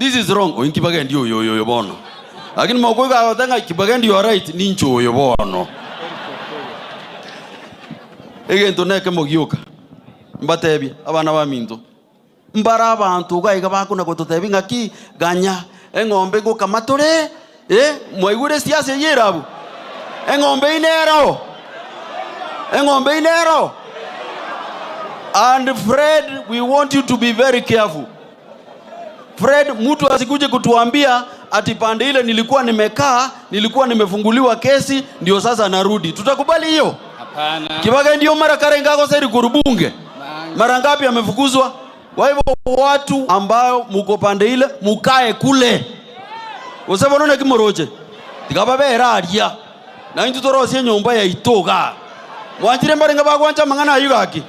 this is wrong. O Kibage ndio yo bono. Lakini Mokoika watanga Kibage ndio right nincho yo bono. Ege ntoneke mogioka. Mbatebye abana ba minto. Mbara abantu gaiga bakuna gototebi ngaki ganya engombe go kamatore mwaigure siasa yerabu engombe inero and Fred, we want you to be very careful. Fred, mtu asikuje kutuambia ati pande ile nilikuwa nimefunguliwa kesi ndio sasa narudi. Tutakubali hiyo? Hapana. Kibage ndio mara karengako seri kurubunge. Mara ngapi amefukuzwa? Kwa hivyo watu ambao muko pande ile mukae kule. Usema none kimoroje. Tikababera aria. Na intu torosie nyumba ya itoga. Mwanjire mbarenga bagwanja mangana ayugaki.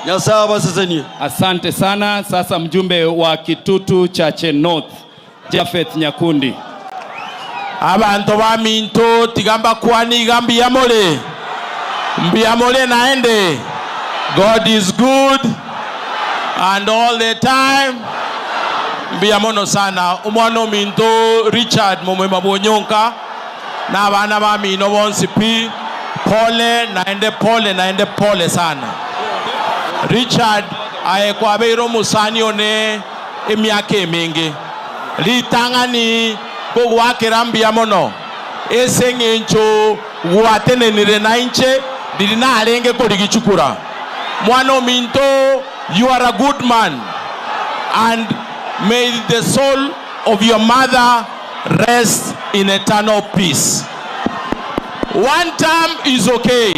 Nyasaba sasa ni. Asante sana. Sasa mjumbe wa Kitutu Chache North, Japhet Nyakundi. Abantu ba minto tigamba kwani gambi ya mole. Mbia mole naende. God is good and all the time. Mbia mono sana. Umwano minto Richard momwema bonyonka. Na abana ba mino bonsipi. Naende pole sana. Richard kwa beiro musani one emiake mingi. Litangani wake rambia mono. Esengencho watene nirena inche dirina alenge korigichukura. Mwano minto, you are a good man, and may the soul of your mother rest in eternal peace. WANTAM is okay.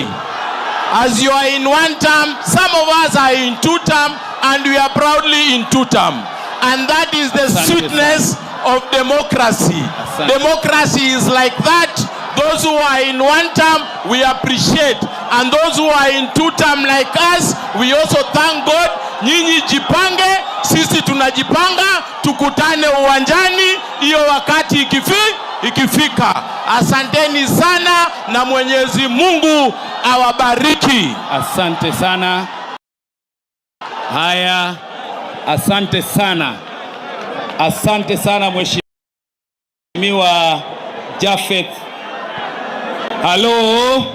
As you are in WANTAM, some of us are in 2-term, and we are proudly in 2-term. And that is the sweetness of democracy. Democracy is like that. Those who are in 1-term, we appreciate. And those who are in 2-term like us, we also thank God. Nyinyi jipange, sisi tunajipanga, tukutane uwanjani, iyo wakati ikifika. Asanteni sana na Mwenyezi Mungu awabariki. Asante sana. Haya, asante sana. Asante sana Mheshimiwa Japhet. Halo?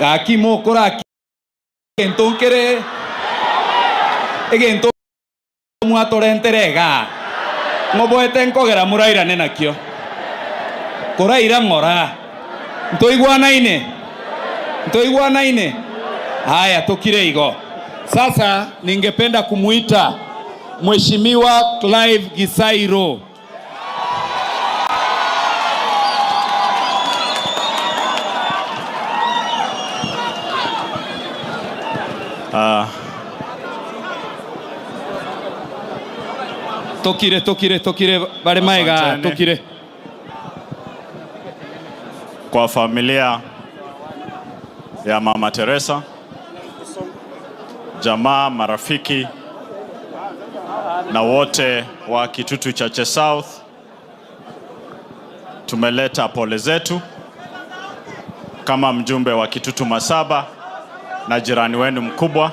Gaki mokora entonkere egento mwatorenterega ngoboete nkogera muraira nenakio koraira ngora ntoigwanaine. Haya, tokire igo. Sasa ningependa kumuita Mheshimiwa Clive Gisairo. Tokire bare maega tokire. Kwa familia ya Mama Teresa, jamaa, marafiki na wote wa Kitutu Chache South, tumeleta pole zetu kama mjumbe wa Kitutu Masaba na jirani wenu mkubwa.